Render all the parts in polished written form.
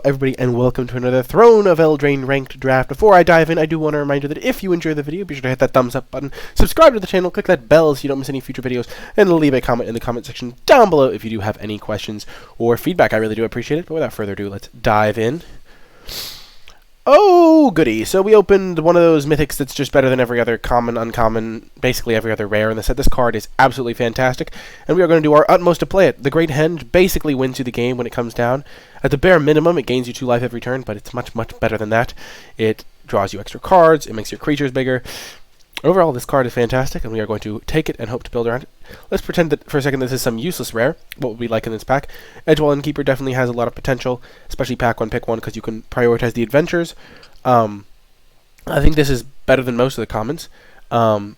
everybody, and welcome to another Throne of Eldraine ranked draft. Before I dive in, I do want to remind you that if you enjoy the video, be sure to hit that thumbs up button, subscribe to the channel, click that bell so you don't miss any future videos, and leave a comment in the comment section down below if you do have any questions or feedback. I really do appreciate it, but without further ado, let's dive in. Oh, goody. So we opened one of those mythics that's just better than every other common, uncommon, basically every other rare in the set. This card is absolutely fantastic, and we are going to do our utmost to play it. The Great Henge basically wins you the game when it comes down. At the bare minimum, it gains you 2 life every turn, but it's much, much better than that. It draws you extra cards, it makes your creatures bigger. Overall, this card is fantastic, and we are going to take it and hope to build around it. Let's pretend that for a second this is some useless rare. What would we like in this pack? Edgewall Innkeeper definitely has a lot of potential, especially pack 1, pick 1, because you can prioritize the adventures. I think this is better than most of the commons. And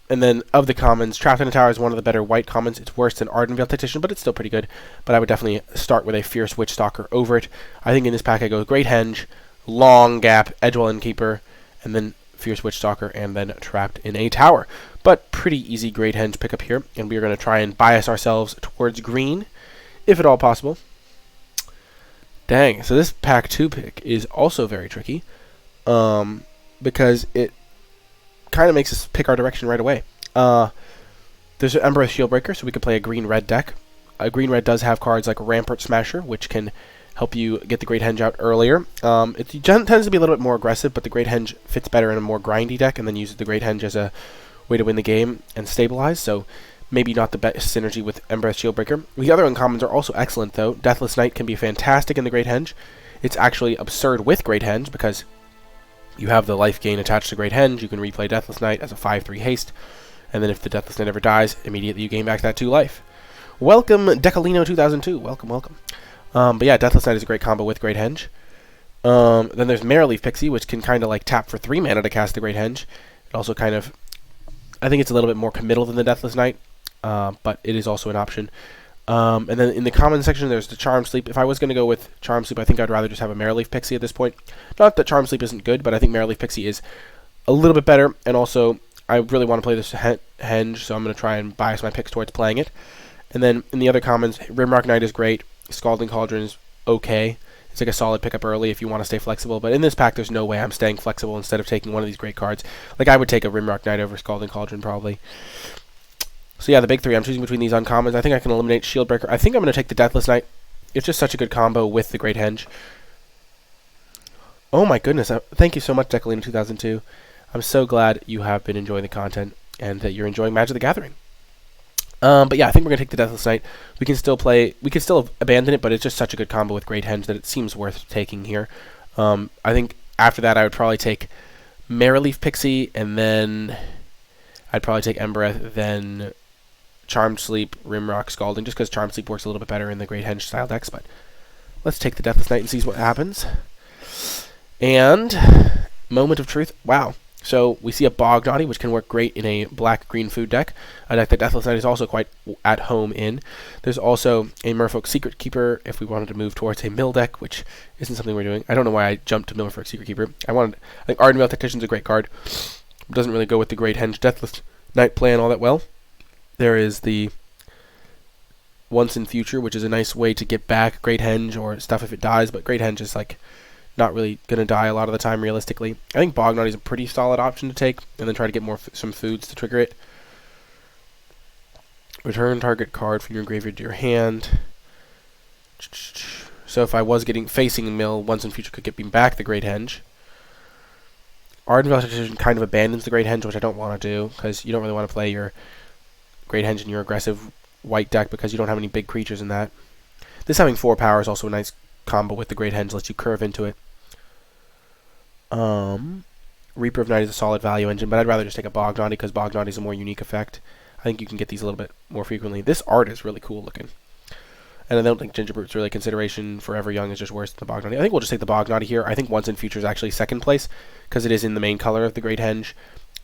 then of the commons, Trapped in a Tower is one of the better white commons. It's worse than Ardenvale Tactician, but it's still pretty good. But I would definitely start with a Fierce Witchstalker over it. I think in this pack I go Great Henge, Long Gap, Edgewall Innkeeper, and then Fierce Witchstalker, and then Trapped in a Tower. But pretty easy Great Henge pickup here, and we are going to try and bias ourselves towards green, if at all possible. Dang, so this pack 2 pick is also very tricky, because it kind of makes us pick our direction right away. There's an Embereth Shieldbreaker, so we could play a green-red deck. Green-red does have cards like Rampart Smasher, which can help you get the Great Henge out earlier. It tends to be a little bit more aggressive, but the Great Henge fits better in a more grindy deck, and then uses the Great Henge as a way to win the game and stabilize, so maybe not the best synergy with Embereth Shieldbreaker. The other uncommons are also excellent, though. Deathless Knight can be fantastic in the Great Henge. It's actually absurd with Great Henge, because you have the life gain attached to Great Henge. You can replay Deathless Knight as a 5/3 haste, and then if the Deathless Knight ever dies, immediately you gain back that 2 life. Welcome, Decalino 2002. Welcome, welcome. But yeah, Deathless Knight is a great combo with Great Henge. Then there's Marrowleaf Pixie, which can kind of like tap for 3 mana to cast the Great Henge. It also kind of, I think it's a little bit more committal than the Deathless Knight, but it is also an option. And then in the common section, there's the Charm Sleep. If I was going to go with Charm Sleep, I think I'd rather just have a Marrowleaf Pixie at this point. Not that Charm Sleep isn't good, but I think Marrowleaf Pixie is a little bit better, and also I really want to play this Henge, so I'm going to try and bias my picks towards playing it. And then in the other commons, Rimrock Knight is great. Scalding Cauldron is okay. It's like a solid pickup early if you want to stay flexible. But in this pack, there's no way I'm staying flexible instead of taking one of these great cards. Like, I would take a Rimrock Knight over Scalding Cauldron, probably. So yeah, the big 3. I'm choosing between these uncommons. I think I can eliminate Shieldbreaker. I think I'm going to take the Deathless Knight. It's just such a good combo with the Great Henge. Oh my goodness. Thank you so much, Decalino 2002. I'm so glad you have been enjoying the content and that you're enjoying Magic the Gathering. But yeah, I think we're going to take the Deathless Knight. We can still abandon it, but it's just such a good combo with Great Henge that it seems worth taking here. I think after that I would probably take Marrowleaf Pixie, and then I'd probably take Embereth, then Charmed Sleep, Rimrock, Scalding, just because Charmed Sleep works a little bit better in the Great Henge style decks. But let's take the Deathless Knight and see what happens. And Moment of Truth. Wow. So we see a Bog Knotty, which can work great in a black-green food deck. A deck that Deathless Knight is also quite at home in. There's also a Merfolk Secret Keeper if we wanted to move towards a mill deck, which isn't something we're doing. I don't know why I jumped to Merfolk Secret Keeper. I think Ardenvale Tactician is a great card. It doesn't really go with the Great Henge Deathless Knight plan all that well. There is the Once in Future, which is a nice way to get back Great Henge or stuff if it dies, but Great Henge is like not really going to die a lot of the time realistically. I think Bog Knotty is a pretty solid option to take, and then try to get some foods to trigger it. Return target card from your graveyard to your hand. So if I was facing mill, Once in Future could get me back the Great Henge. Ardenvale Tactician kind of abandons the Great Henge, which I don't want to do, because you don't really want to play your Great Henge in your aggressive white deck because you don't have any big creatures in that. This having 4 power is also a nice combo with the Great Henge, lets you curve into it. Reaper of Night is a solid value engine, but I'd rather just take a Bog Knotty because Bog Knotty is a more unique effect. I think you can get these a little bit more frequently. This art is really cool looking. And I don't think Gingerbread's really a consideration. Forever Young is just worse than the Bog Knotty. I think we'll just take the Bog Knotty here. I think Once in Future is actually second place because it is in the main color of the Great Henge.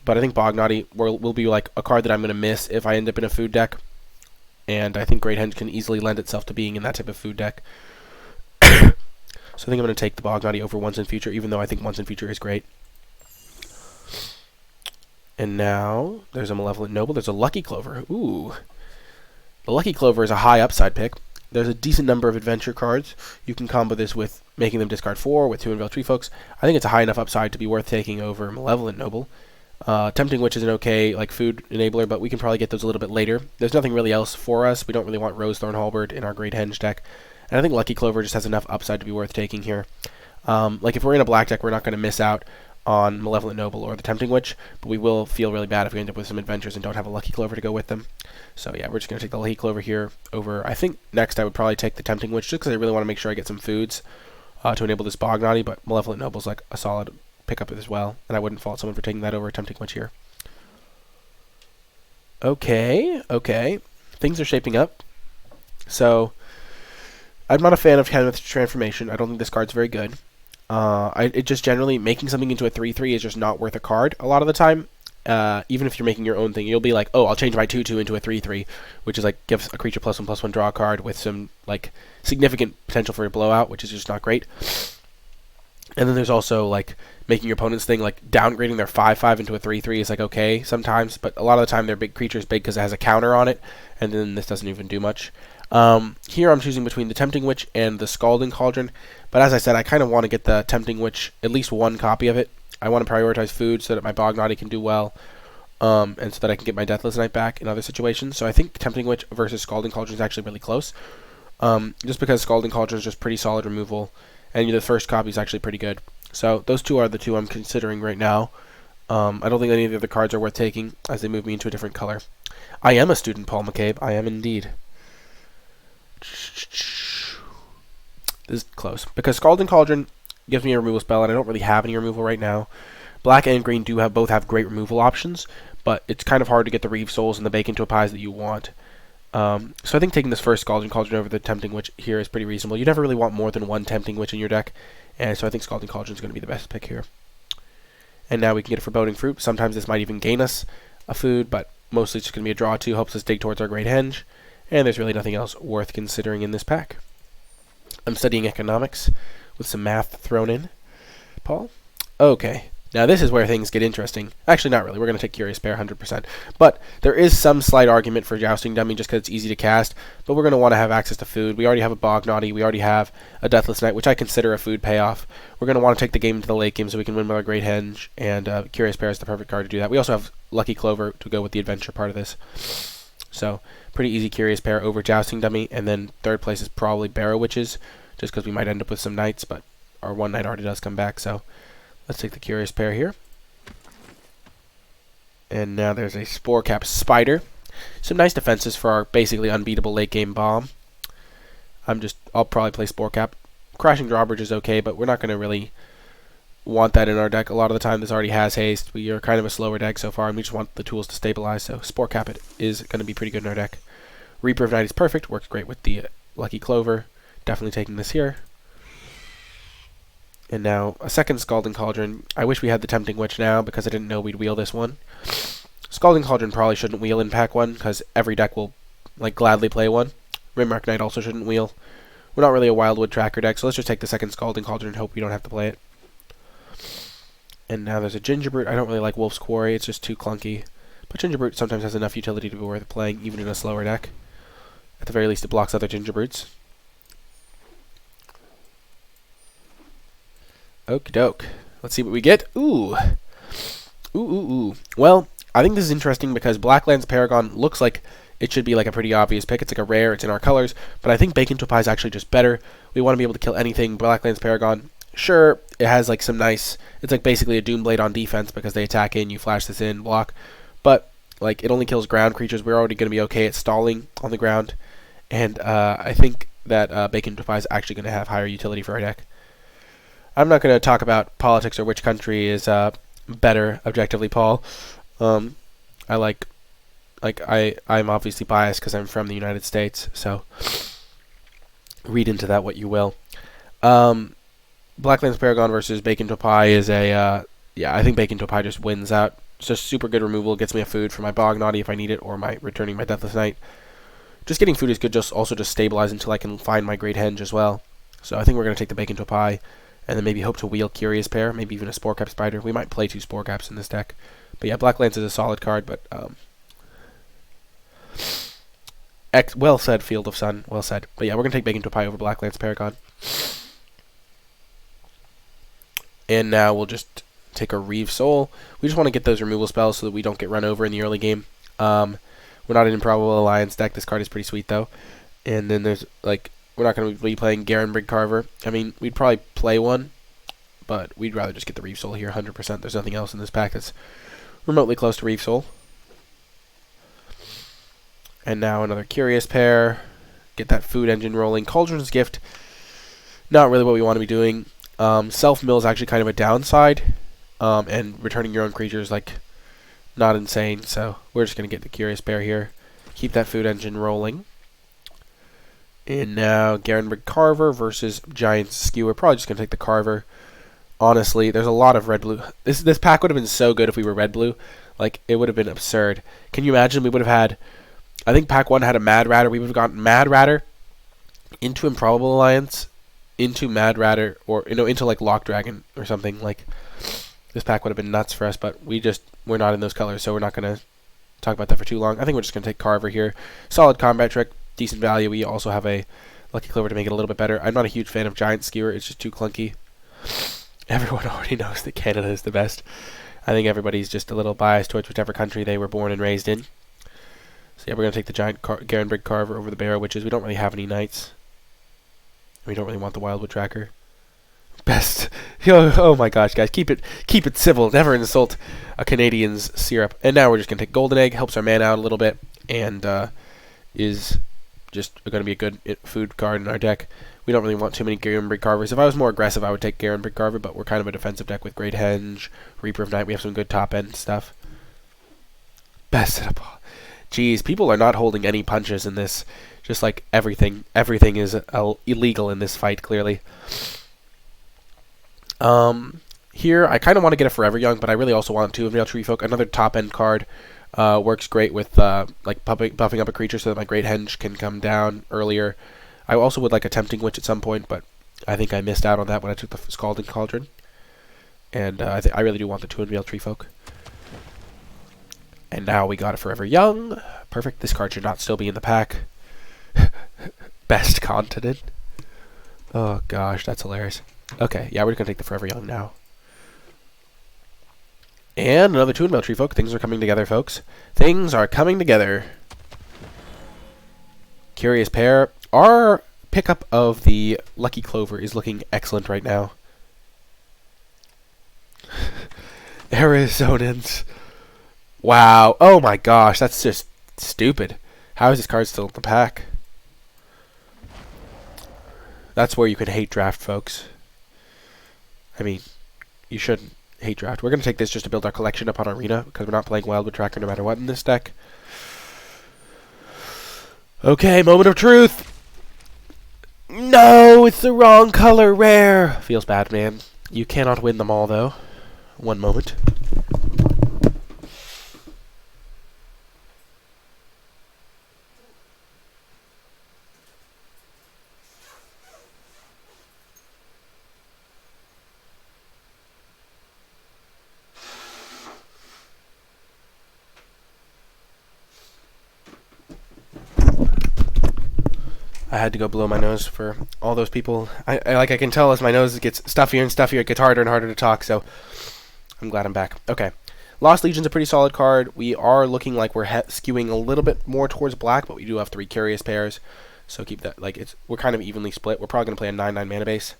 But I think Bog Knotty will be like a card that I'm going to miss if I end up in a food deck. And I think Great Henge can easily lend itself to being in that type of food deck. So I think I'm going to take the Bog Knotty over Once in Future, even though I think Once in Future is great. And now there's a Malevolent Noble. There's a Lucky Clover. Ooh. The Lucky Clover is a high upside pick. there's a decent number of adventure cards. You can combo this with making them discard 4 with 2 Unveil Tree Folks. I think it's a high enough upside to be worth taking over Malevolent Noble. Tempting Witch is an okay like food enabler, but we can probably get those a little bit later. There's nothing really else for us. We don't really want Rosethorn Halberd in our Great Henge deck. And I think Lucky Clover just has enough upside to be worth taking here. Like if we're in a black deck, we're not going to miss out on Malevolent Noble or the Tempting Witch, but we will feel really bad if we end up with some adventures and don't have a Lucky Clover to go with them. So yeah, we're just going to take the Lucky Clover here over, I think next I would probably take the Tempting Witch, just because I really want to make sure I get some foods to enable this Bognaughty, but Malevolent Noble is like a solid pickup as well, and I wouldn't fault someone for taking that over Tempting Witch here. Okay, things are shaping up. So I'm not a fan of Kenneth's Transformation. I don't think this card's very good. It just generally, making something into a 3/3 is just not worth a card a lot of the time. Even if you're making your own thing, you'll be like, oh, I'll change my 2/2 into a 3/3, which is like gives a creature +1/+1 draw a card with some like significant potential for a blowout, which is just not great. And then there's also like making your opponent's thing, like downgrading their 5/5 into a 3/3 is like okay sometimes, but a lot of the time their big creature is big because it has a counter on it, and then this doesn't even do much. Here I'm choosing between the Tempting Witch and the Scalding Cauldron, but as I said, I kind of want to get the Tempting Witch, at least one copy of it. I want to prioritize food so that my Bognaughty can do well, and so that I can get my Deathless Knight back in other situations. So I think Tempting Witch versus Scalding Cauldron is actually really close, just because Scalding Cauldron is just pretty solid removal, and the first copy is actually pretty good. So those two are the two I'm considering right now. I don't think any of the other cards are worth taking, as they move me into a different color. I am a student, Paul McCabe. I am indeed. This is close, because Scalding Cauldron gives me a removal spell, and I don't really have any removal right now. Black and green both have great removal options, but it's kind of hard to get the Reeve Souls and the Bake into a Pies that you want. So I think taking this first Scalding Cauldron over the Tempting Witch here is pretty reasonable. You never really want more than one Tempting Witch in your deck, and so I think Scalding Cauldron is going to be the best pick here. And now we can get a Foreboding Fruit. Sometimes this might even gain us a food, but mostly it's just going to be a draw 2, helps us dig towards our Great Henge, and there's really nothing else worth considering in this pack. I'm studying economics with some math thrown in. Paul? Okay. Now this is where things get interesting. Actually, not really. We're going to take Curious Pair 100%. But there is some slight argument for Jousting Dummy just because it's easy to cast. But we're going to want to have access to food. We already have a Bognaughty. We already have a Deathless Knight, which I consider a food payoff. We're going to want to take the game into the late game so we can win with our Great Henge. And Curious Pair is the perfect card to do that. We also have Lucky Clover to go with the adventure part of this. So pretty easy Curious Pair over Jousting Dummy. And then third place is probably Barrow Witches, just because we might end up with some Knights. But our one Knight already does come back, so let's take the Curious Pair here. And now there's a Spore Cap Spider. Some nice defenses for our basically unbeatable late game bomb. I'll probably play Spore Cap. Crashing Drawbridge is okay, but we're not going to really want that in our deck. A lot of the time this already has haste. We are kind of a slower deck so far, and we just want the tools to stabilize, so Spore Cap it is going to be pretty good in our deck. Reaper of Night is perfect, works great with the Lucky Clover. Definitely taking this here. And now a second Scalding Cauldron. I wish we had the Tempting Witch now because I didn't know we'd wheel this one. Scalding Cauldron probably shouldn't wheel in pack 1 because every deck will gladly play one. Rimrock Knight also shouldn't wheel. We're not really a Wildwood Tracker deck, so let's just take the second Scalding Cauldron and hope we don't have to play it. And now there's a Gingerbrute. I don't really like Wolf's Quarry, it's just too clunky. But Gingerbrute sometimes has enough utility to be worth playing, even in a slower deck. At the very least, it blocks other Gingerbrutes. Okie doke. Let's see what we get. Ooh. Ooh. Well, I think this is interesting because Blacklands Paragon looks like it should be like a pretty obvious pick. It's like a rare, it's in our colors, but I think Bake into a Pie is actually just better. We want to be able to kill anything. Blacklands Paragon, sure, it has like some nice, it's like basically a Doomblade on defense because they attack in, you flash this in, block, but like it only kills ground creatures. We're already going to be okay at stalling on the ground, and I think that Bake into a Pie is actually going to have higher utility for our deck. I'm not going to talk about politics or which country is better objectively, Paul. I'm obviously biased because I'm from the United States, so read into that what you will. Blacklands Paragon versus Bake into a Pie is I think Bake into a Pie just wins out. It's just super good removal, gets me a food for my Bognaughty if I need it, or my returning my Deathless Knight. Just getting food is good, just stabilize until I can find my Great Henge as well. So I think we're going to take the Bake into a Pie, and then maybe hope to wheel Curious Pair, maybe even a Spore Cap Spider. We might play 2 Spore Caps in this deck. But yeah, Blacklands is a solid card, but Well said, Field of Sun. Well said. But yeah, we're going to take Bacon to Pie over Blacklands Paragon. And now we'll just take a Reeve Soul. We just want to get those removal spells so that we don't get run over in the early game. We're not an Improbable Alliance deck. This card is pretty sweet, though. And then there's, like, we're not going to be playing Garen Brig Carver. I mean, we'd probably play one, but we'd rather just get the Reeve Soul here, 100%. There's nothing else in this pack that's remotely close to Reeve Soul. And now another Curious Pair. Get that food engine rolling. Cauldron's Gift, not really what we want to be doing. Self-mill is actually kind of a downside. And returning your own creatures, like, not insane. So we're just going to get the Curious Pair here. Keep that food engine rolling. And now Garenbrig Carver versus Giant Skewer. Probably just going to take the Carver. Honestly, there's a lot of red-blue. This pack would have been so good if we were red-blue. Like, it would have been absurd. Can you imagine? We would have had... I think pack 1 had a Mad Ratter. We would have gotten Mad Ratter into Improbable Alliance, into Mad Ratter, or, you know, into, like, Lock Dragon or something. Like, this pack would have been nuts for us, but we're not in those colors, so we're not going to talk about that for too long. I think we're just going to take Carver here. Solid combat trick, decent value. We also have a Lucky Clover to make it a little bit better. I'm not a huge fan of Giant Skewer. It's just too clunky. Everyone already knows that Canada is the best. I think everybody's just a little biased towards whichever country they were born and raised in. So yeah, we're going to take the giant Garenbrig Carver over the Barrow Witches. We don't really have any knights. We don't really want the Wildwood Tracker. Best. Oh my gosh, guys. Keep it civil. Never insult a Canadian's syrup. And now we're just going to take Golden Egg. Helps our mana out a little bit. And is just going to be a good food card in our deck. We don't really want too many Garenbrig Carvers. If I was more aggressive, I would take Garenbrig Carver. But we're kind of a defensive deck with Great Henge, Reaper of Night. We have some good top-end stuff. Best setup. Jeez, people are not holding any punches in this. Just like everything is illegal in this fight, clearly. Here, I kind of want to get a Forever Young, but I really also want to Unveil Treefolk. Another top-end card. Works great with like buffing up a creature so that my Great Henge can come down earlier. I also would like a Tempting Witch at some point, but I think I missed out on that when I took the Scalding Cauldron. And I really do want the 2 Unveil Treefolk. And now we got a Forever Young. Perfect. This card should not still be in the pack. Best continent. Oh gosh, that's hilarious. Okay, yeah, we're just going to take the Forever Young now. And another 2 Unveil Treefolk. Things are coming together, folks. Things are coming together. Curious Pair. Our pickup of the Lucky Clover is looking excellent right now. Arizonans. Wow. Oh my gosh, that's just stupid. How is this card still in the pack? That's where you can hate draft, folks. I mean, you shouldn't hate draft. We're going to take this just to build our collection up on Arena, because we're not playing Wildwood Tracker no matter what in this deck. Okay, moment of truth. No, it's the wrong color rare. Feels bad, man. You cannot win them all, though. One moment. I had to go blow my nose for all those people. I can tell as my nose gets stuffier and stuffier, it gets harder and harder to talk, so I'm glad I'm back. Okay. Lost Legion's a pretty solid card. We are looking like we're skewing a little bit more towards black, but we do have 3 Curious Pairs, so keep that, like, we're kind of evenly split. We're probably going to play a 9/9 mana base.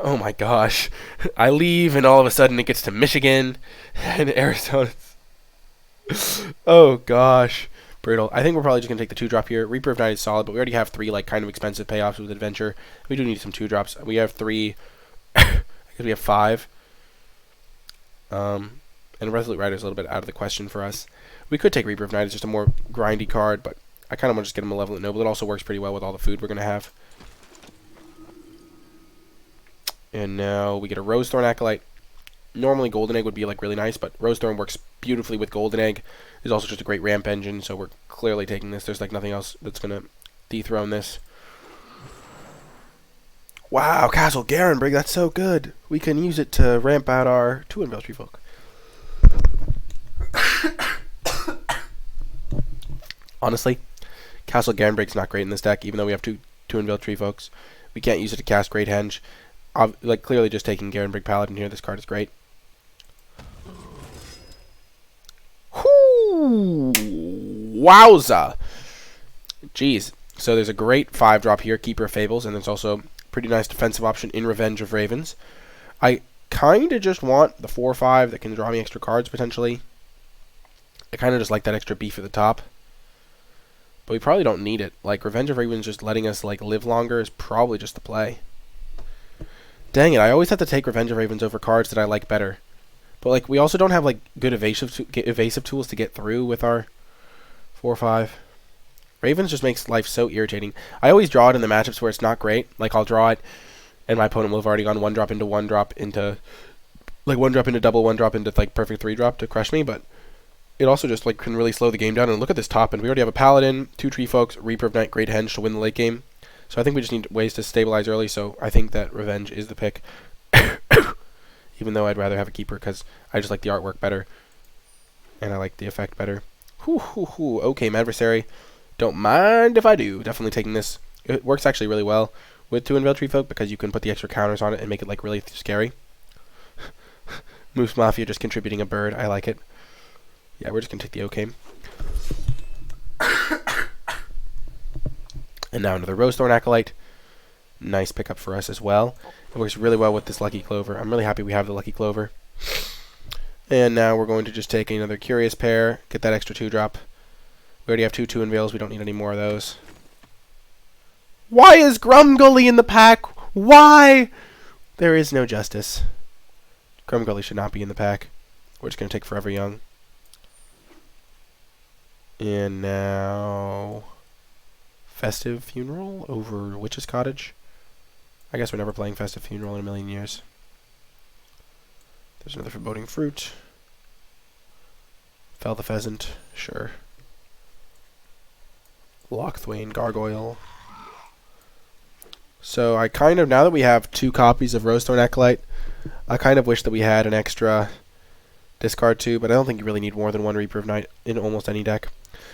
Oh my gosh. I leave, and all of a sudden it gets to Michigan and Arizona. Oh gosh. Brutal. I think we're probably just going to take the 2-drop here. Reaper of Night is solid, but we already have 3 like kind of expensive payoffs with Adventure. We do need some 2-drops. We have 3. I guess we have 5. And Resolute Rider is a little bit out of the question for us. We could take Reaper of Night. It's just a more grindy card, but I kind of want to just get him Malevolent Noble. It also works pretty well with all the food we're going to have. And now we get a Rose Thorn Acolyte. Normally Golden Egg would be like really nice, but Rose Thorn works beautifully with Golden Egg. It's also just a great ramp engine, so we're clearly taking this. There's like nothing else that's going to dethrone this. Wow, Castle Garenbrig, that's so good. We can use it to ramp out our 2 Unveil Treefolk. Honestly, Castle Garenbrig's not great in this deck, even though we have two Unveiled Tree Folks. We can't use it to cast Great Henge. Like, clearly just taking Garenbrig Paladin here, this card is great. Whoo! Wowza! Jeez. So there's a great 5-drop here, Keeper of Fables, and there's also a pretty nice defensive option in Revenge of Ravens. I kind of just want the 4/5 that can draw me extra cards, potentially. I kind of just like that extra beef at the top. But we probably don't need it. Like, Revenge of Ravens just letting us, like, live longer is probably just the play. Dang it, I always have to take Revenge of Ravens over cards that I like better. But, like, we also don't have, like, good evasive tools to get through with our 4/5. Ravens just makes life so irritating. I always draw it in the matchups where it's not great. Like, I'll draw it, and my opponent will have already gone 1-drop into 1-drop into, like, 1-drop into double, 1-drop into, like, perfect 3-drop to crush me, but it also just, like, can really slow the game down. And look at this top end. We already have a Paladin, 2 Tree Folks, Reaper of Night, Great Henge to win the late game. So I think we just need ways to stabilize early, so I think that Revenge is the pick. Even though I'd rather have a Keeper, because I just like the artwork better. And I like the effect better. Okay, my adversary. Don't mind if I do. Definitely taking this. It works actually really well with 2 Unveiled Tree Folk, because you can put the extra counters on it and make it, like, really scary. Moose Mafia just contributing a bird. I like it. Yeah, we're just going to take the OK. And now another Rosethorn Acolyte. Nice pickup for us as well. It works really well with this Lucky Clover. I'm really happy we have the Lucky Clover. And now we're going to just take another Curious Pair, get that extra 2-drop. We already have 2 Unveils. We don't need any more of those. Why is Grumgully in the pack? Why? There is no justice. Grumgully should not be in the pack. We're just going to take Forever Young. And now Festive Funeral over Witch's Cottage. I guess we're never playing Festive Funeral in a million years. There's another Foreboding Fruit. Fell the Pheasant. Sure. Lochthwain Gargoyle. So I kind of, now that we have 2 copies of Rosethorn Acolyte, I kind of wish that we had an extra discard 2, but I don't think you really need more than 1 Reaper of Night in almost any deck.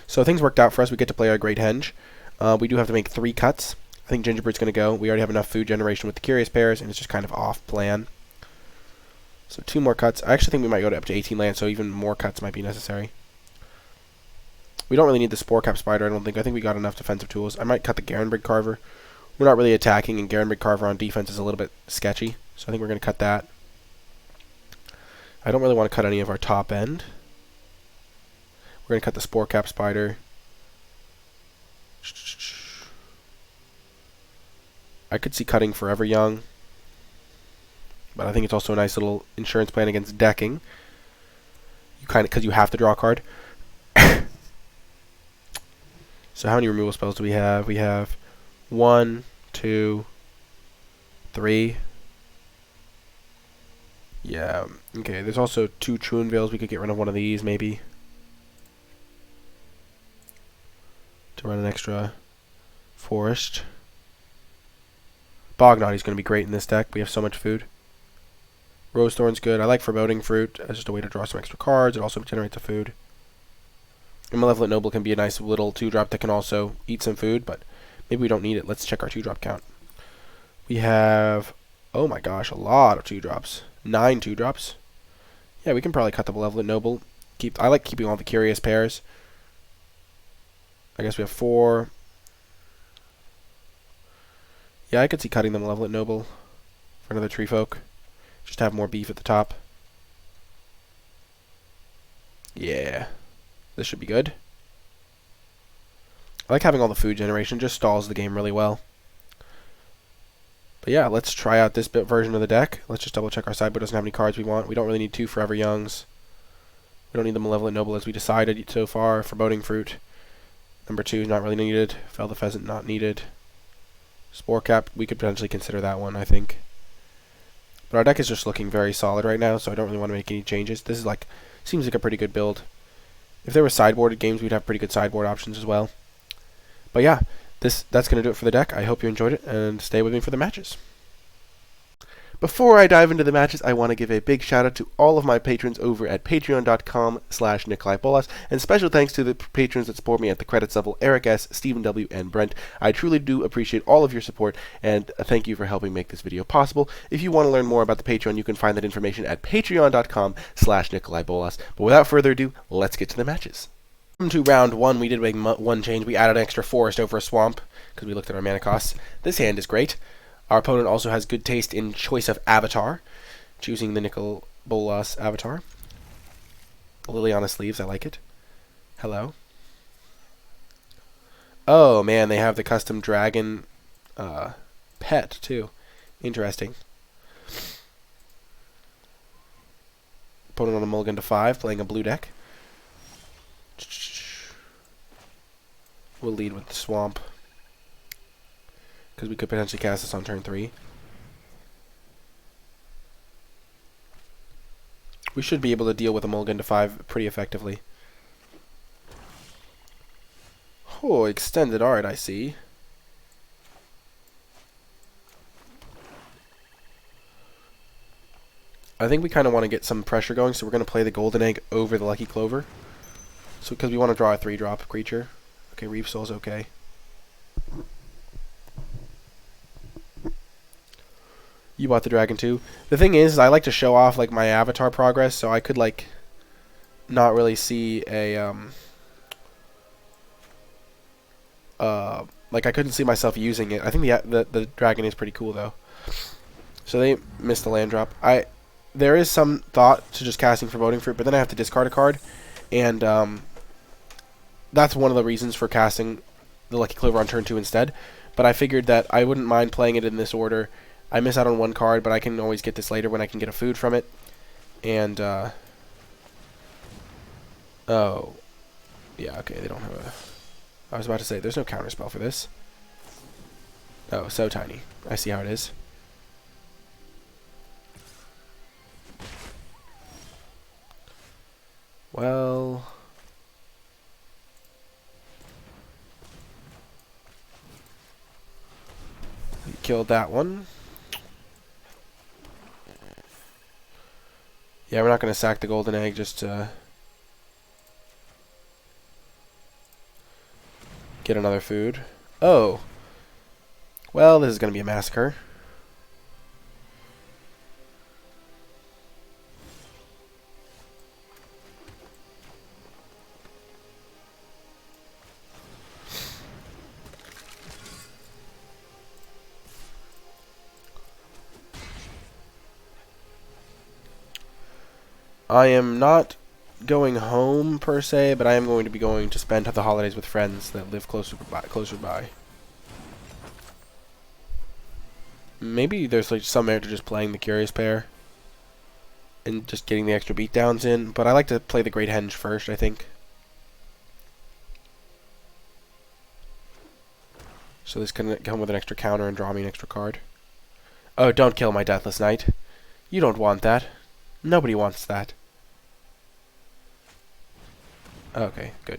So things worked out for us. We get to play our Great Henge. We do have to make 3 cuts. I think Gingerbird's going to go. We already have enough food generation with the Curious Pairs, and it's just kind of off plan. So 2 more cuts. I actually think we might go to up to 18 lands, so even more cuts might be necessary. We don't really need the Spore Cap Spider, I don't think. I think we got enough defensive tools. I might cut the Garenbrig Carver. We're not really attacking, and Garenbrig Carver on defense is a little bit sketchy, so I think we're going to cut that. I don't really want to cut any of our top end. We're going to cut the Spore Cap Spider. I could see cutting Forever Young, but I think it's also a nice little insurance plan against decking. You kind of, because you have to draw a card. So how many removal spells do we have? We have 1, 2, 3. Yeah. Okay. There's also 2 True Unveils. We could get rid of one of these maybe to run an extra forest. Bognaughty's going to be great in this deck. We have so much food. Rosethorn's good. I like Foreboding Fruit as just a way to draw some extra cards. It also generates a food. And Malevolent Noble can be a nice little 2-drop that can also eat some food, but maybe we don't need it. Let's check our 2-drop count. We have, oh my gosh, a lot of 2-drops. 9 2-drops. Yeah, we can probably cut the Malevolent Noble. I like keeping all the Curious Pairs. I guess we have 4. Yeah, I could see cutting the Malevolent Noble for another Tree Folk. Just have more beef at the top. Yeah. This should be good. I like having all the food generation. Just stalls the game really well. But yeah, let's try out this version of the deck. Let's just double check our sideboard doesn't have any cards we want. We don't really need 2 Forever Youngs. We don't need the Malevolent Noble as we decided so far. Foreboding Fruit. Number 2 is not really needed. Fell the Pheasant, not needed. Spore Cap, we could potentially consider that one, I think. But our deck is just looking very solid right now, so I don't really want to make any changes. This is like, seems like a pretty good build. If there were sideboarded games, we'd have pretty good sideboard options as well. But yeah, that's going to do it for the deck. I hope you enjoyed it, and stay with me for the matches. Before I dive into the matches, I want to give a big shout out to all of my patrons over at patreon.com/NicolaiBolas, and special thanks to the patrons that support me at the credits level: Eric S., Stephen W., and Brent. I truly do appreciate all of your support, and thank you for helping make this video possible. If you want to learn more about the Patreon, you can find that information at patreon.com/NicolaiBolas. But without further ado, let's get to the matches. To round 1, we did make one change. We added an extra forest over a swamp because we looked at our mana costs. This hand is great. Our opponent also has good taste in choice of avatar, choosing the NicolaiBolas avatar. Liliana sleeves, I like it. Hello. Oh man, they have the custom dragon pet too. Interesting. Opponent on a mulligan to 5, playing a blue deck. We'll lead with the swamp, because we could potentially cast this on turn 3. We should be able to deal with a mulligan to 5 pretty effectively. Oh, extended art, I see. I think we kind of want to get some pressure going, so we're going to play the golden egg over the lucky clover. So, because we want to draw a 3-drop creature. Okay, Reef Soul's okay. You bought the dragon too. The thing is, I like to show off like my avatar progress, so I could like not really see a like I couldn't see myself using it. I think the dragon is pretty cool though. So they missed the land drop. There is some thought to just casting Foreboding Fruit, but then I have to discard a card, and that's one of the reasons for casting the Lucky Clover on turn 2 instead. But I figured that I wouldn't mind playing it in this order. I miss out on one card, but I can always get this later when I can get a food from it. And, oh. Yeah, okay, they don't have a... I was about to say, there's no counterspell for this. Oh, so tiny. I see how it is. Well... we killed that one. Yeah, we're not going to sack the golden egg just to get another food. Oh. Well, this is going to be a massacre. I am not going home per se, but I am going to be going to spend the holidays with friends that live closer by. Maybe there's like some merit to just playing the Curious Pair and just getting the extra beatdowns in, but I like to play the Great Henge first, I think. So this can come with an extra counter and draw me an extra card. Oh, don't kill my Deathless Knight. You don't want that. Nobody wants that. Okay, good.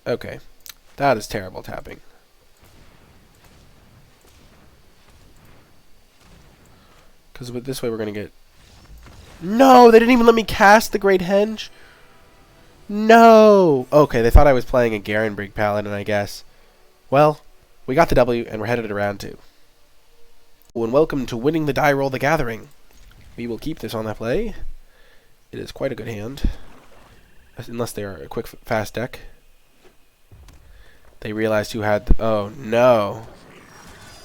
Okay. That is terrible tapping. Because with this way we're going to get... No! They didn't even let me cast the Great Henge? No! Okay, they thought I was playing a Garenbrig Paladin, I guess. Well, we got the W, and we're headed to round 2. And welcome to Winning the Die Roll the Gathering. We will keep this on that play. It is quite a good hand. Unless they are a quick, fast deck. They realized who had... Oh, no.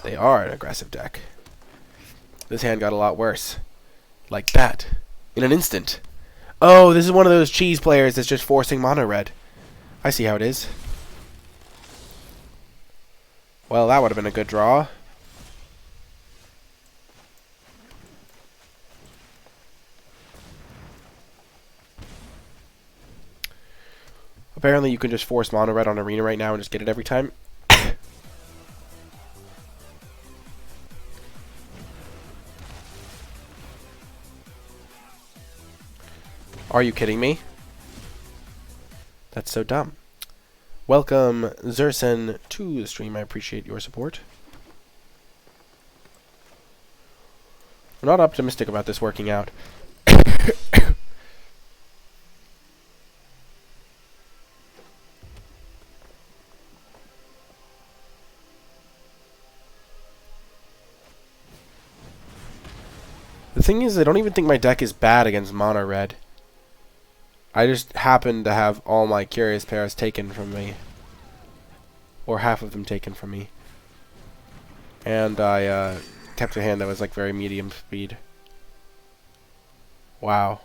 They are an aggressive deck. This hand got a lot worse. Like that. In an instant. Oh, this is one of those cheese players that's just forcing mono red. I see how it is. Well, that would have been a good draw. Apparently you can just force mono red on Arena right now and just get it every time. Are you kidding me? That's so dumb. Welcome, Zersen, to the stream. I appreciate your support. I'm not optimistic about this working out. The thing is, I don't even think my deck is bad against mono red. I just happen to have all my Curious Pairs taken from me. Or half of them taken from me. And I kept a hand that was like very medium speed. Wow.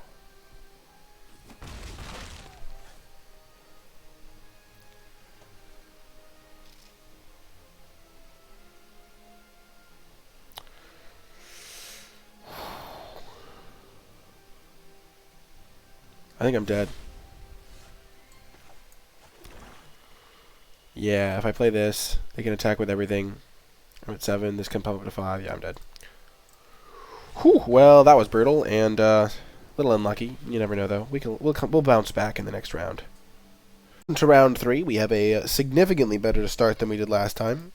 I think I'm dead. Yeah, if I play this, they can attack with everything. I'm at 7, this can pump up to 5. Yeah, I'm dead. Whew, well, that was brutal, and a little unlucky. You never know, though. We'll bounce back in the next round. To round 3, we have a significantly better start than we did last time.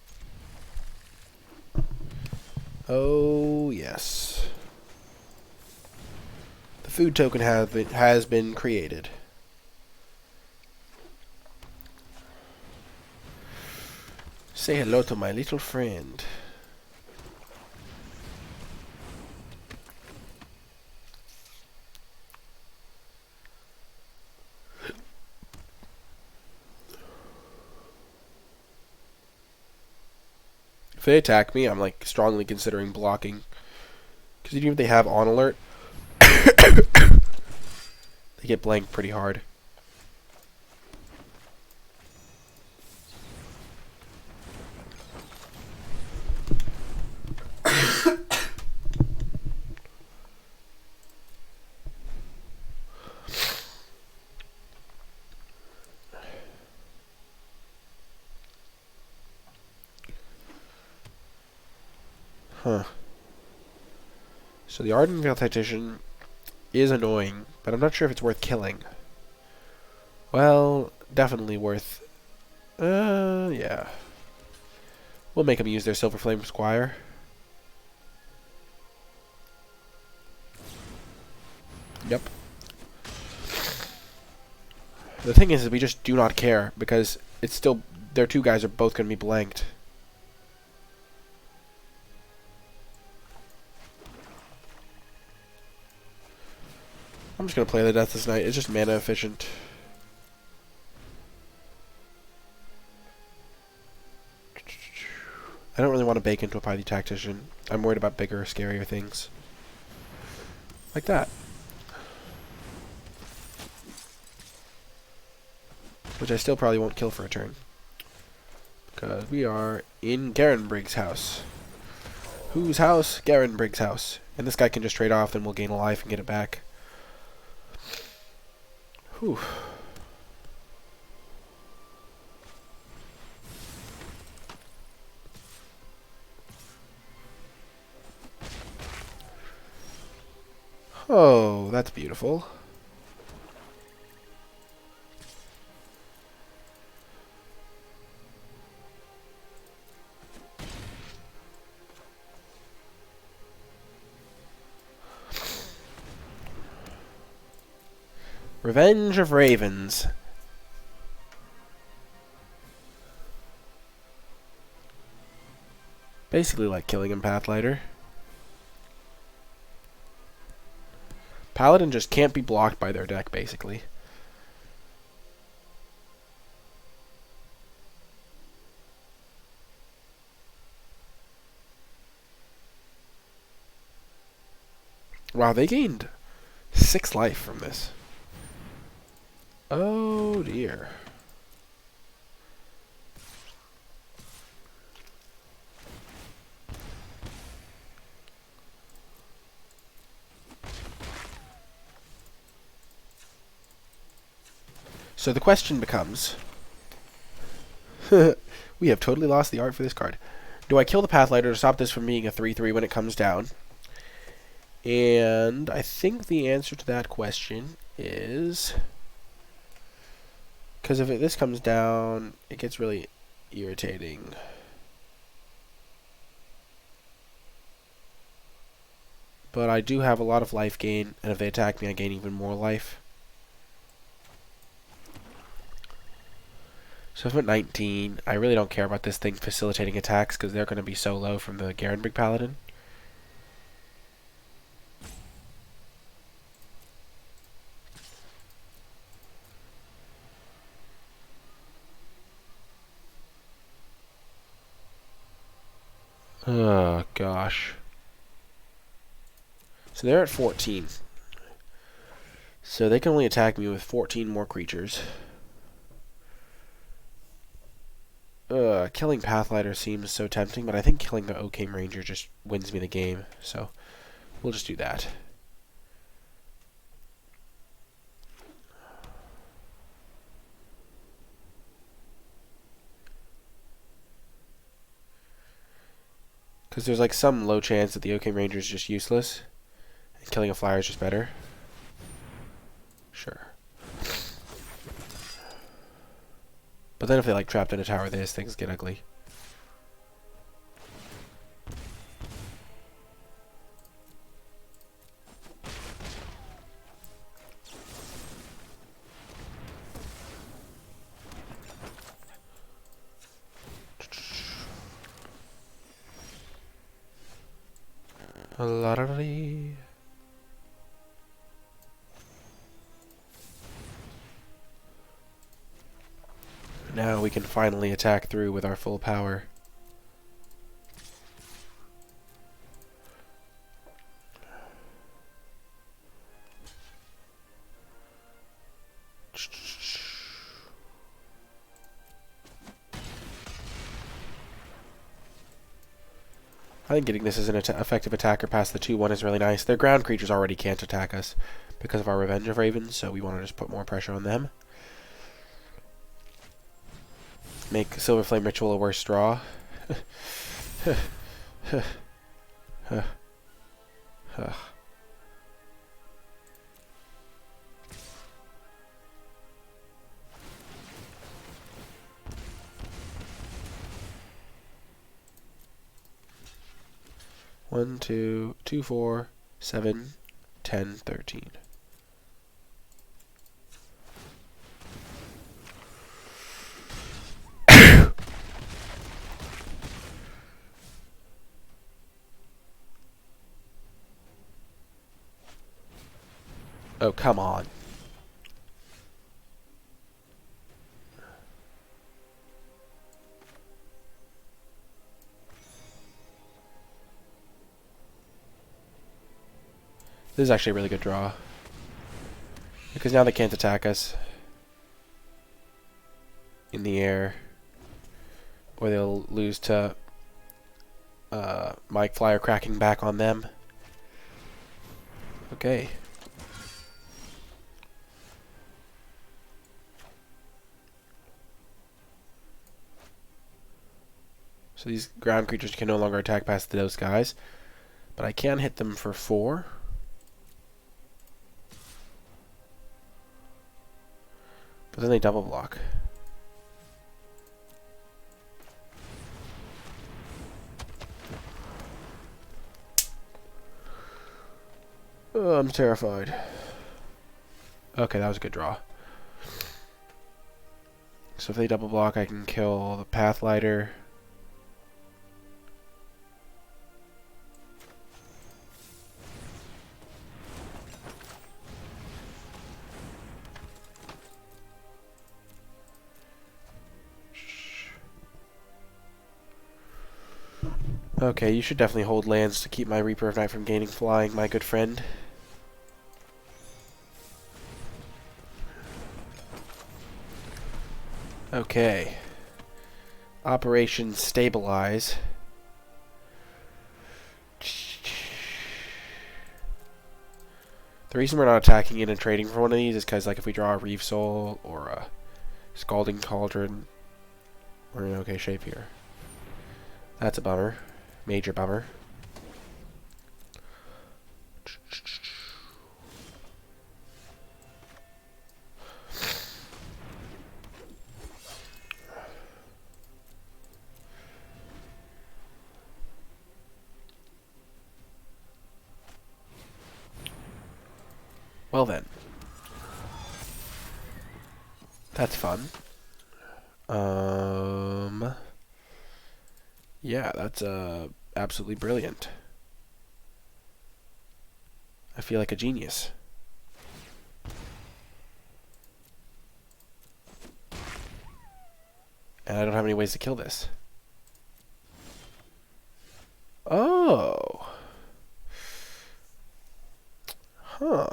Oh, yes. The food token has been created. Say hello to my little friend. If they attack me, I'm like strongly considering blocking. Because even if they have on alert, they get blanked pretty hard. Huh. So the Ardent Veil Tactician is annoying, but I'm not sure if it's worth killing. Well, definitely worth... yeah. We'll make them use their Silver Flame Squire. Yep. The thing is, we just do not care, because it's still... Their two guys are both going to be blanked. I'm just going to play the Deathless Knight. It's just mana efficient. I don't really want to bake into a Pythie Tactician. I'm worried about bigger, scarier things. Like that. Which I still probably won't kill for a turn. Because we are in Garen Briggs' house. Whose house? Garen Briggs' house. And this guy can just trade off, then we'll gain a life and get it back. Whew. Oh, that's beautiful. Revenge of Ravens. Basically like killing him Pathlighter. Paladin just can't be blocked by their deck, basically. Wow, they gained 6 life from this. Oh dear. So the question becomes, we have totally lost the art for this card. Do I kill the Pathlighter to stop this from being a 3/3 when it comes down? And I think the answer to that question is Because if this comes down, it gets really irritating. But I do have a lot of life gain, and if they attack me, I gain even more life. So if I'm at 19, I really don't care about this thing facilitating attacks, because they're going to be so low from the Garenbrig Paladin. Oh, gosh. So they're at 14. So they can only attack me with 14 more creatures. Killing Pathlighter seems so tempting, but I think killing the Oakham Ranger just wins me the game. So we'll just do that. Because there's like some low chance that the Oakham Ranger is just useless, and killing a flyer is just better. Sure. But then if they like trapped in a tower, this things get ugly. Now we can finally attack through with our full power. I think getting this as an effective attacker past the 2-1 is really nice. Their ground creatures already can't attack us because of our Revenge of Ravens, so we want to just put more pressure on them. Make Silver Flame Ritual a worse draw. One, 2, 2, 4, 7, 10, 13. Oh, come on. This is actually a really good draw. Because now they can't attack us in the air. Or they'll lose to Mike Flyer cracking back on them. Okay. So these ground creatures can no longer attack past those guys. But I can hit them for 4. But then they double block. Oh, I'm terrified. Okay, that was a good draw. So if they double block, I can kill the Pathlighter. Okay, you should definitely hold lands to keep my Reaper of Night from gaining flying, my good friend. Okay. Operation Stabilize. The reason we're not attacking in and trading for one of these is because, like, if we draw a Reeve Soul or a Scalding Cauldron, we're in okay shape here. That's a bummer. Major bummer. Well then. That's fun. Yeah, that's absolutely brilliant. I feel like a genius. And I don't have any ways to kill this. Oh. Huh.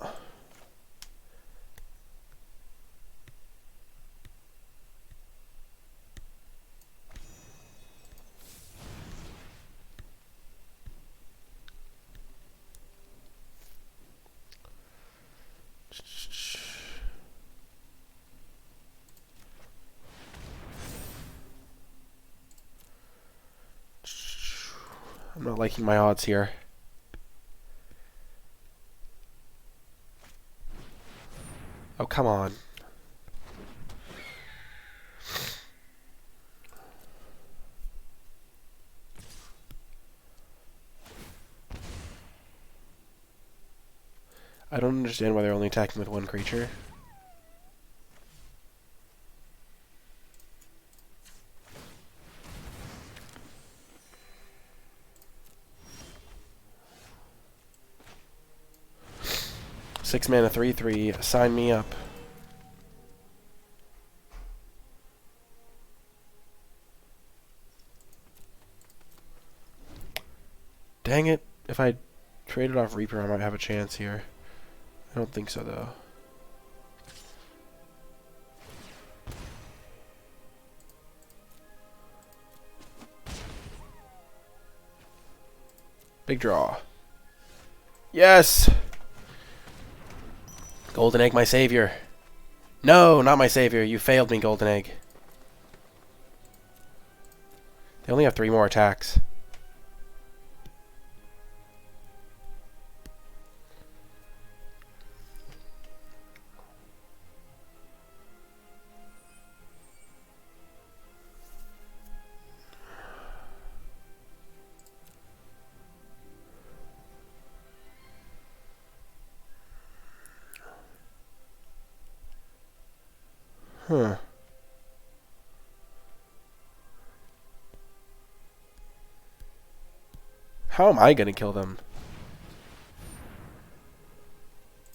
I'm not liking my odds here. Oh, come on. I don't understand why they're only attacking with one creature. Six mana, 3/3. Sign me up. Dang it. If I traded off Reaper, I might have a chance here. I don't think so, though. Big draw. Yes! Golden Egg, my savior. No, not my savior. You failed me, Golden Egg. They only have 3 more attacks. Huh. How am I gonna kill them?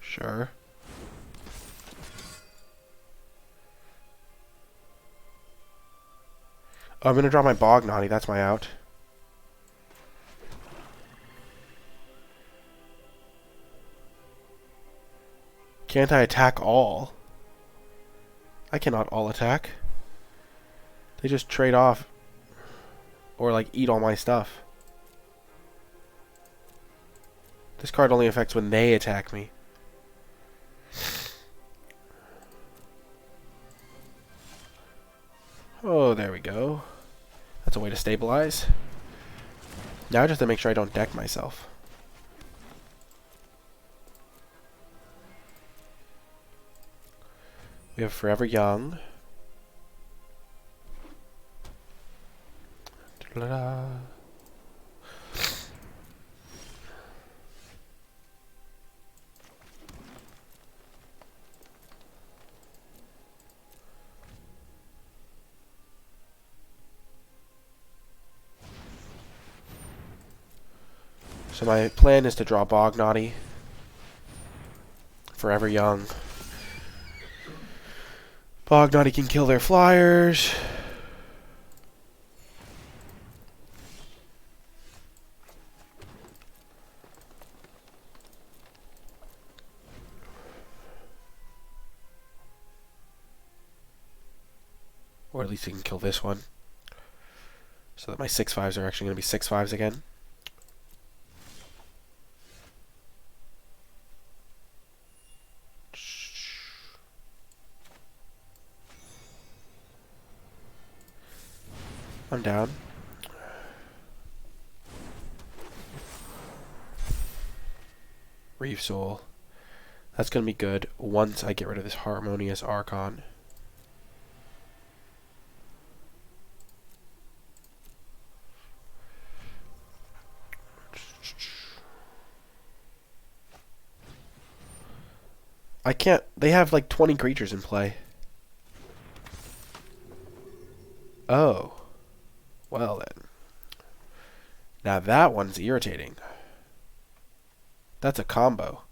Sure. Oh, I'm gonna draw my Bognaughty. That's my out. Can't I attack all? I cannot all attack. They just trade off. Or, like, eat all my stuff. This card only affects when they attack me. Oh, there we go. That's a way to stabilize. Now I just have to make sure I don't deck myself. We have Forever Young. Ta-da. So my plan is to draw Bognaughty. Forever Young. Bognaughty can kill their flyers. Or at least he can kill this one. So that my 6/5s are actually going to be 6/5s again. I'm down. Reef Soul. That's going to be good once I get rid of this Harmonious Archon. I can't... They have like 20 creatures in play. Oh. Well then. Now that one's irritating. That's a combo.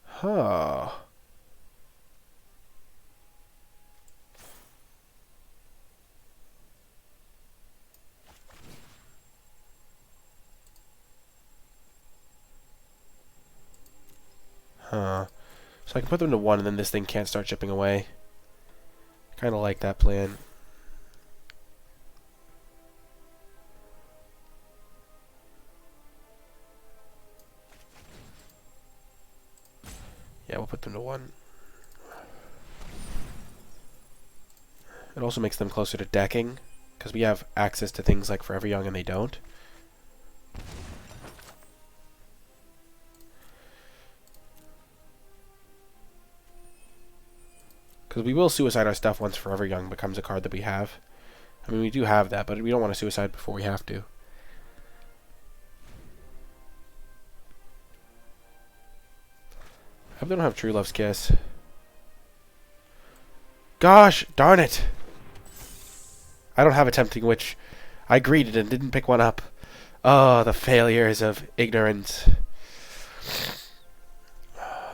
Huh. Huh. So I can put them to 1 and then this thing can't start chipping away. Kind of like that plan. Yeah, we'll put them to 1. It also makes them closer to decking, because we have access to things like Forever Young and they don't. Because we will suicide our stuff once Forever Young becomes a card that we have. I mean, we do have that, but we don't want to suicide before we have to. I hope they don't have True Love's Kiss. Gosh, darn it! I don't have a Tempting Witch. I greeted and didn't pick one up. Oh, the failures of ignorance.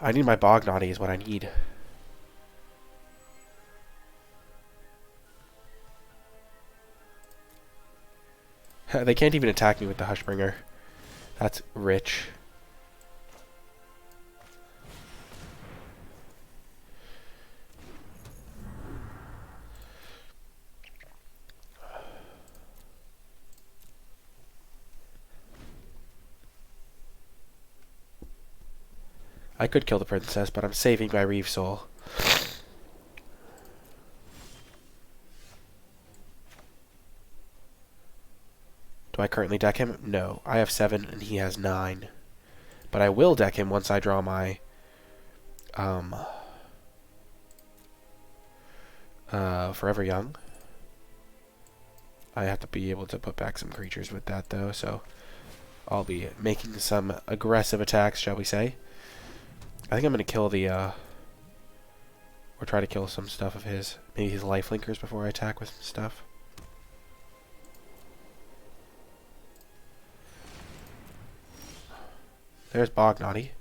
I need my Bognaughty is what I need. They can't even attack me with the Hushbringer. That's rich. I could kill the princess, but I'm saving my Reeve Soul. Do I currently deck him? No. I have 7 and he has 9. But I will deck him once I draw my Forever Young. I have to be able to put back some creatures with that though, so I'll be making some aggressive attacks, shall we say. I think I'm going to kill the or try to kill some stuff of his. Maybe his Lifelinkers before I attack with some stuff. There's Bognaughty.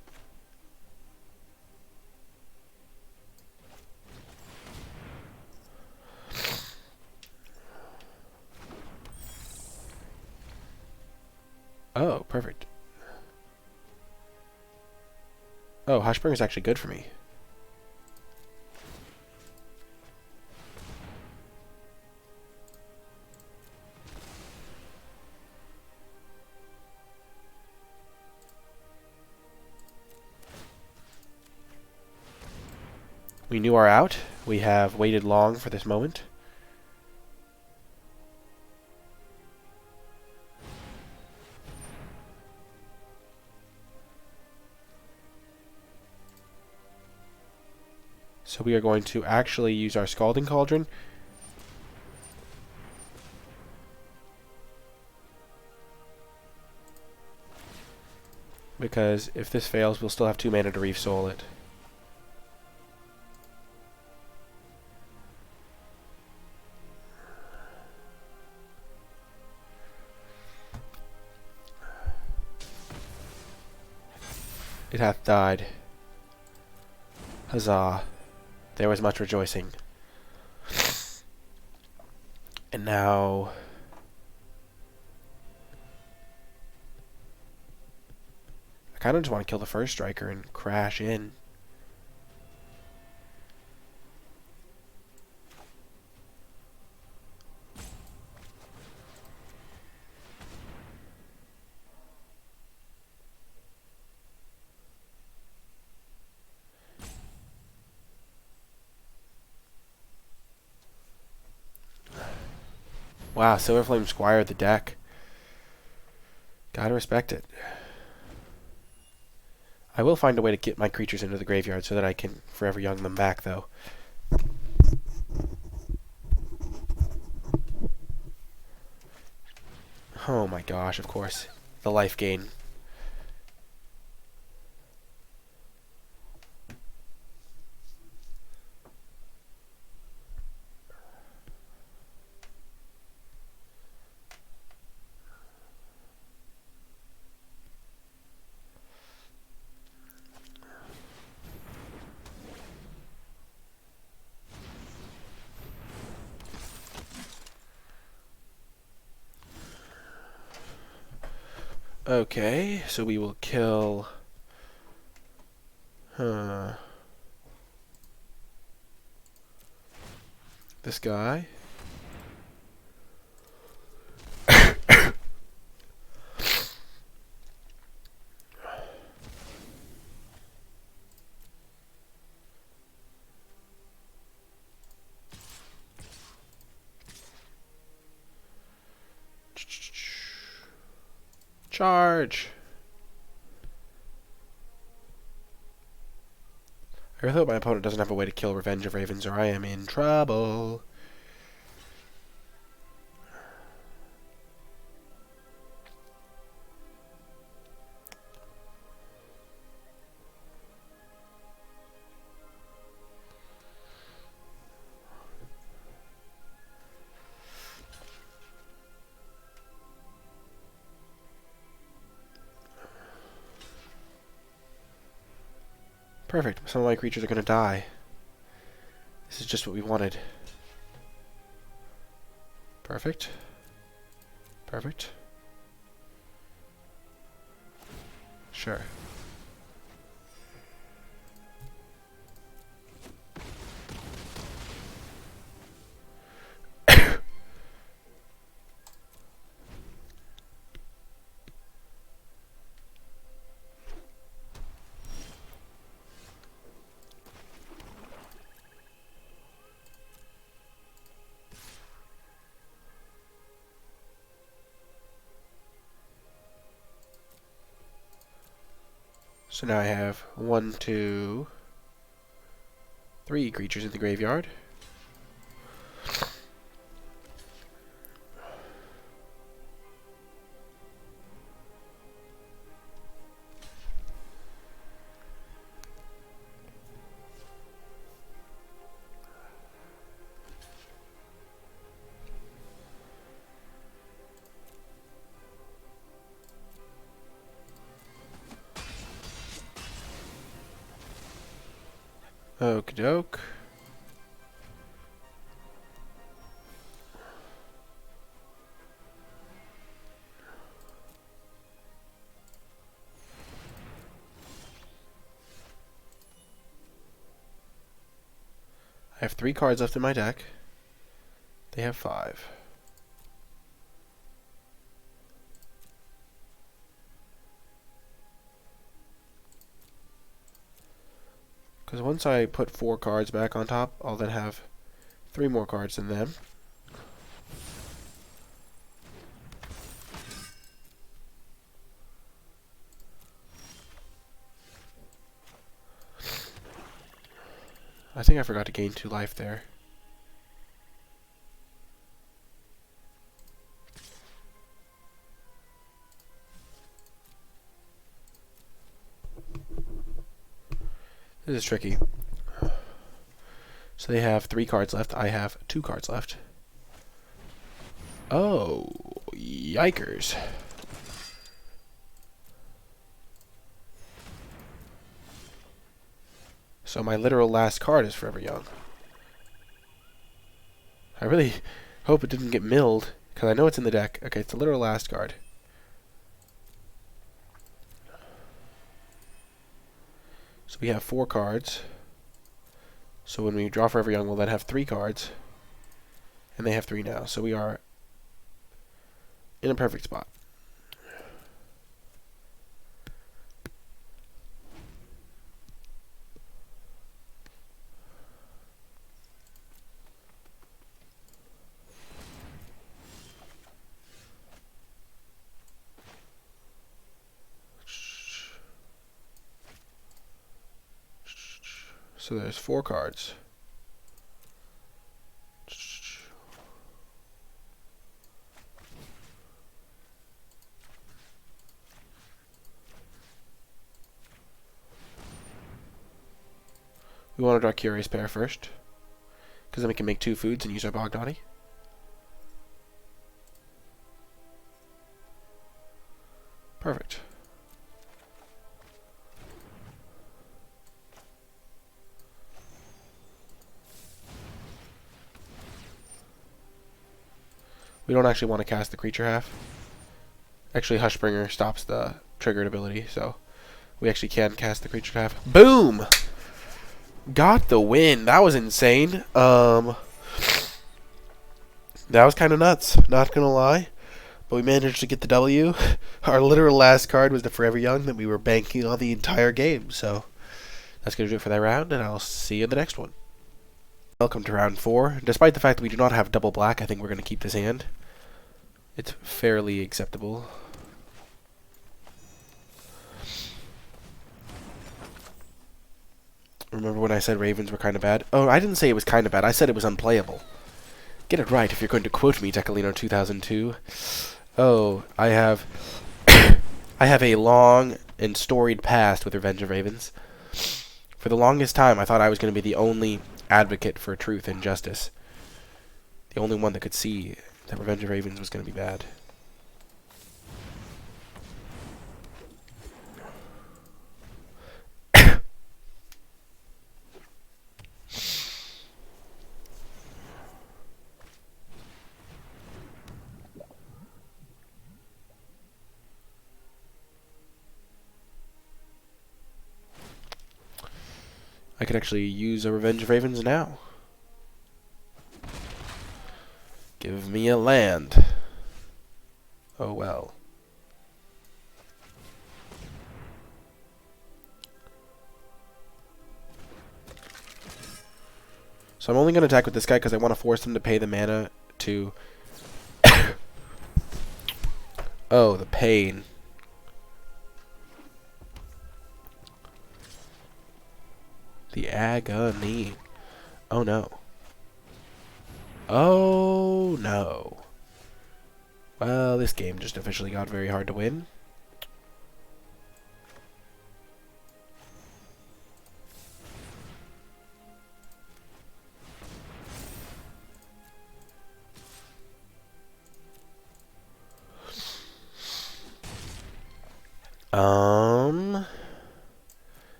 Oh, perfect. Oh, Hushbringer is actually good for me. We knew our out. We have waited long for this moment. So we are going to actually use our Scalding Cauldron. Because if this fails, we'll still have 2 mana to Reeve Soul it. It hath died. Huzzah. There was much rejoicing. And now... I kind of just want to kill the first striker and crash in. Wow, Silverflame squired the deck. Gotta respect it. I will find a way to get my creatures into the graveyard so that I can Forever Young them back, though. Oh my gosh, of course. The life gain. Okay, so we will kill... this guy. Charge! I really hope my opponent doesn't have a way to kill Revenge of Ravens, or I am in trouble. Perfect. Some of my creatures are going to die. This is just what we wanted. Perfect. Perfect. Sure. So now I have 1, 2, 3 creatures in the graveyard. Okie doke. I have 3 cards left in my deck. They have 5. Because once I put 4 cards back on top, I'll then have 3 more cards than them. I think I forgot to gain 2 life there. This is tricky. So they have 3 cards left. I have 2 cards left. Oh, yikers. So my literal last card is Forever Young. I really hope it didn't get milled, because I know it's in the deck. Okay, it's the literal last card. So we have 4 cards. So when we draw Forever Young, we'll then have 3 cards. And they have 3 now. So we are in a perfect spot. So there's 4 cards. We want to draw Curious Pair first, because then we can make 2 foods and use our Bogdani. Perfect. We don't actually want to cast the creature half. Actually, Hushbringer stops the triggered ability, so we actually can cast the creature half. Boom! Got the win. That was insane. That was kind of nuts, not gonna lie. But we managed to get the W. Our literal last card was the Forever Young that we were banking on the entire game. So that's going to do it for that round, and I'll see you in the next one. Welcome to round 4. Despite the fact that we do not have double black, I think we're going to keep this hand. It's fairly acceptable. Remember when I said Ravens were kind of bad? Oh, I didn't say it was kind of bad. I said it was unplayable. Get it right if you're going to quote me, Decalino 2002. Oh, I have I have a long and storied past with Revenge of Ravens. For the longest time, I thought I was going to be the only advocate for truth and justice. The only one that could see that Revenge of Ravens was going to be bad. I could actually use a Revenge of Ravens now. Give me a land. Oh well. So I'm only going to attack with this guy because I want to force him to pay the mana to... Oh, the pain. The agony. Oh no. Oh no. Well, this game just officially got very hard to win.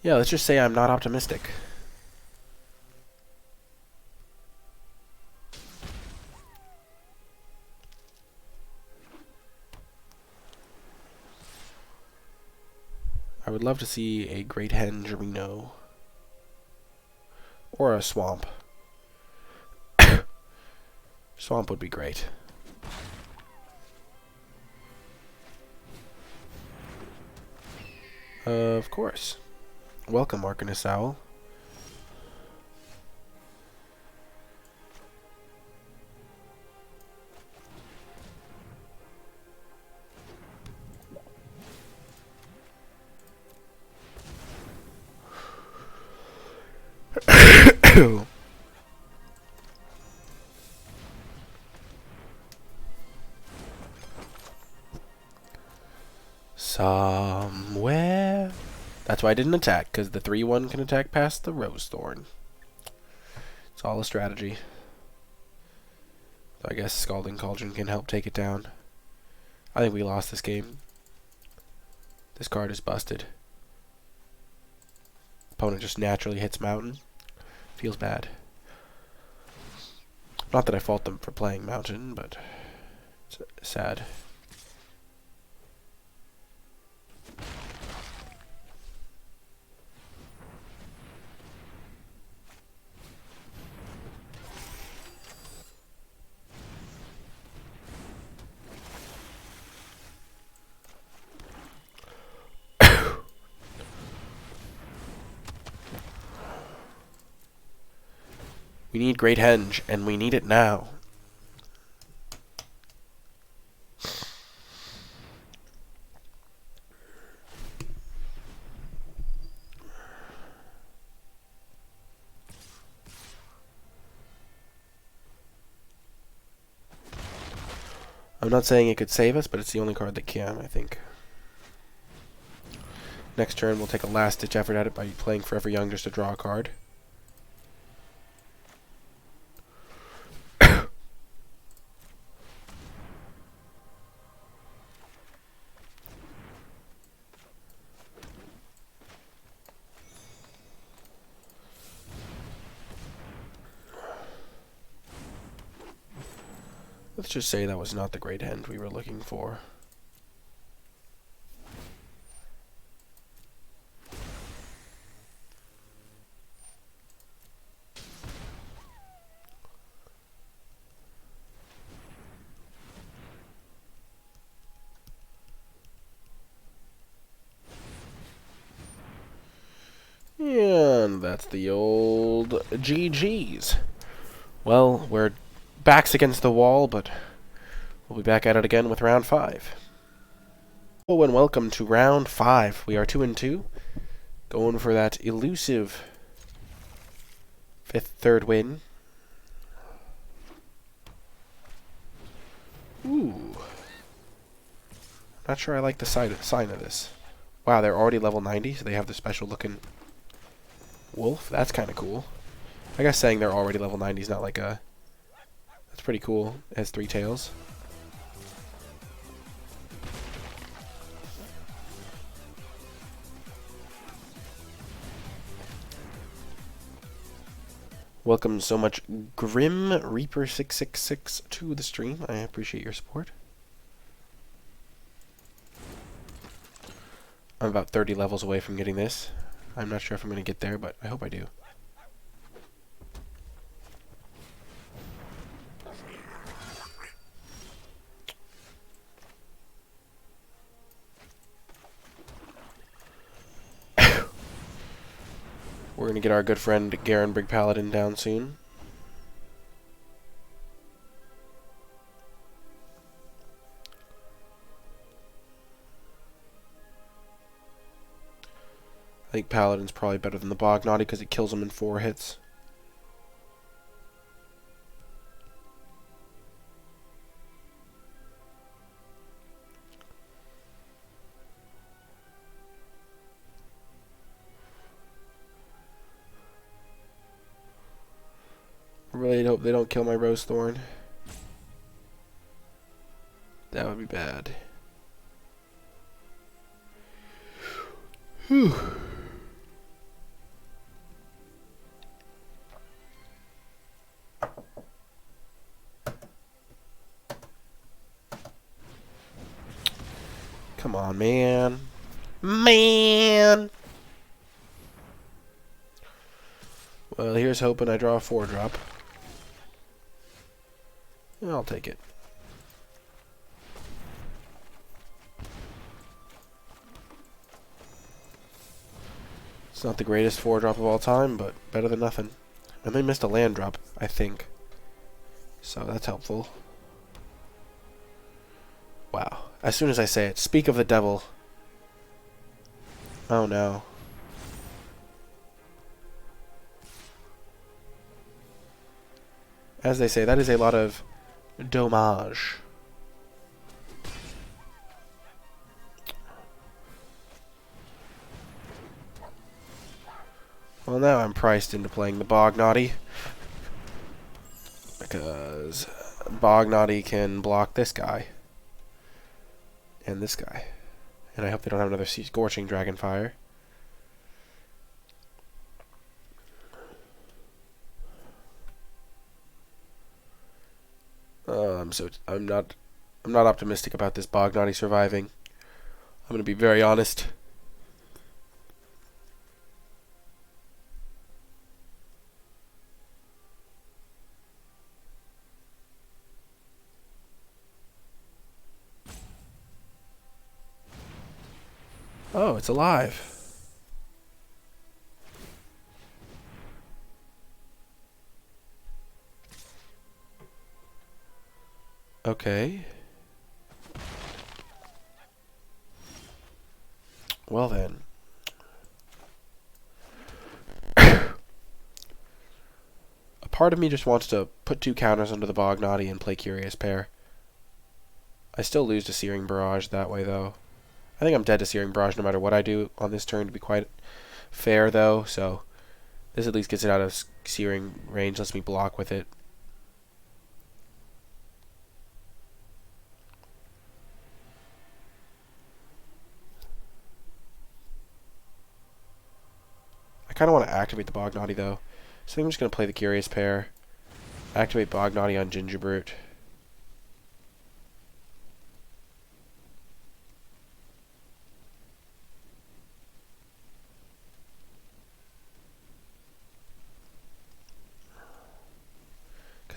Yeah, let's just say I'm not optimistic. I would love to see a Great Hen Gerino. Or a Swamp. Swamp would be great. Of course. Welcome, Arcanist Owl. Somewhere. That's why I didn't attack, because the 3/1 can attack past the Rose Thorn. It's all a strategy. So I guess Scalding Cauldron can help take it down. I think we lost this game. This card is busted. Opponent just naturally hits Mountain. Feels bad. Not that I fault them for playing Mountain, but it's sad. We need Great Henge, and we need it now. I'm not saying it could save us, but it's the only card that can, I think. Next turn, we'll take a last-ditch effort at it by playing Forever Young just to draw a card. Let's just say that was not the great end we were looking for. And that's the old GG's. Well, we're backs against the wall, but we'll be back at it again with round 5. Hello and welcome to round 5. We are 2-2, going for that elusive third win. Ooh. Not sure I like the sign of this. Wow, they're already level 90, so they have the special looking wolf. That's kind of cool. I guess saying they're already level 90 is not like a... That's pretty cool. It has 3 tails. Welcome so much Grim Reaper 666 to the stream. I appreciate your support. I'm about 30 levels away from getting this. I'm not sure if I'm going to get there, but I hope I do. We're going to get our good friend Garen Brig Paladin down soon. I think Paladin's probably better than the Bognaughty because it kills him in 4 hits. I really hope they don't kill my Rose Thorn. That would be bad. Whew. Come on, man. Man! Well, here's hoping I draw a 4-drop. I'll take it. It's not the greatest 4-drop of all time, but better than nothing. And they missed a land drop, I think. So that's helpful. Wow. As soon as I say it, speak of the devil. Oh no. As they say, that is a lot of dommage. Well, now I'm priced into playing the Bognaughty. Because Bognaughty can block this guy. And this guy. And I hope they don't have another Scorching Dragonfire. I'm not optimistic about this Bognaughty surviving. I'm gonna be very honest. Oh, it's alive. Okay. Well then. A part of me just wants to put 2 counters under the Bognaughty and play Curious Pair. I still lose to Searing Barrage that way, though. I think I'm dead to Searing Barrage no matter what I do on this turn, to be quite fair, though. So this at least gets it out of Searing range, lets me block with it. I kind of want to activate the Bognaughty, though. So I think I'm just going to play the Curious Pair. Activate Bognaughty on Gingerbrute.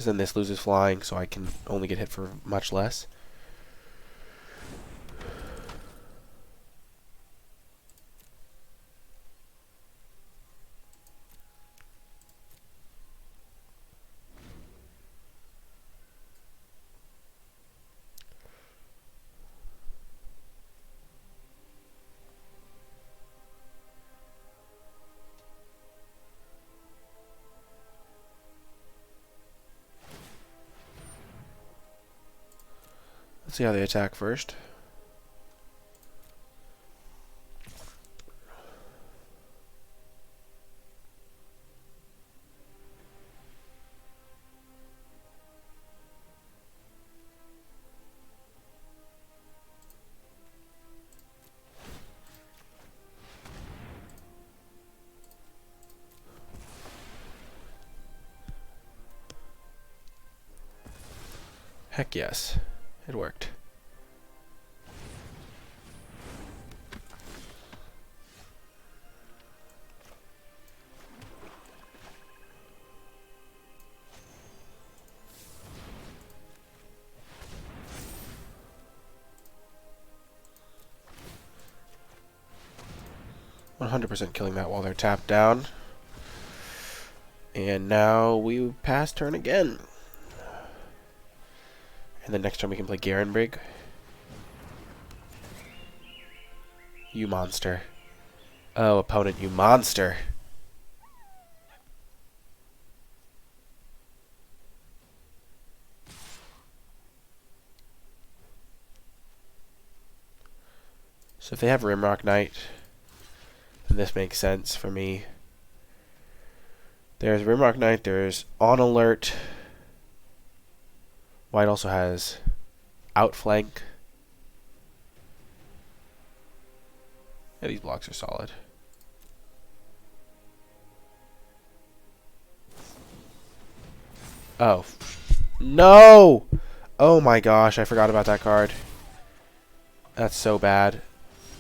because then this loses flying, so I can only get hit for much less. Let's see how they attack first. Heck yes, it worked. %, killing that while they're tapped down. And now we pass turn again. And then next turn we can play Garenbrig. You monster. Oh, opponent, you monster. So if they have Rimrock Knight, then this makes sense for me. There's Rimrock Knight, there's On Alert. White also has Outflank. Yeah, these blocks are solid. Oh. No! Oh my gosh, I forgot about that card. That's so bad.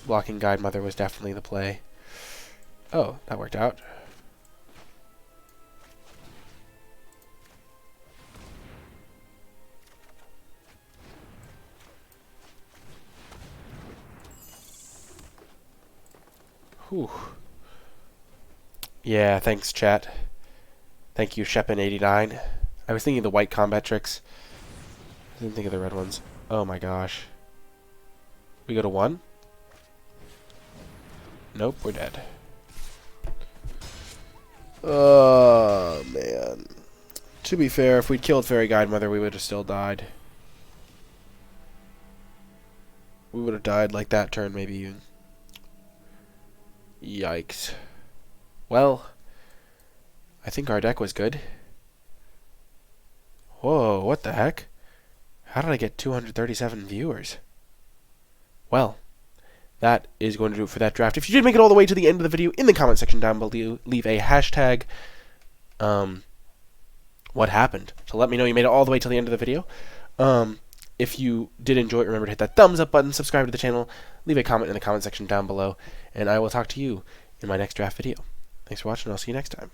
Blocking Guide Mother was definitely the play. Oh, that worked out. Whew. Yeah, thanks, chat. Thank you, Shepin89. I was thinking of the white combat tricks. I didn't think of the red ones. Oh my gosh. We go to 1? Nope, we're dead. Oh, man. To be fair, if we'd killed Fairy Guide Mother, we would have still died. We would have died like that turn, maybe even. Yikes. Well, I think our deck was good. Whoa, what the heck? How did I get 237 viewers? Well, that is going to do it for that draft. If you did make it all the way to the end of the video, in the comment section down below, leave a hashtag, what happened. So let me know you made it all the way to the end of the video. If you did enjoy it, remember to hit that thumbs up button, subscribe to the channel, leave a comment in the comment section down below, and I will talk to you in my next draft video. Thanks for watching, and I'll see you next time.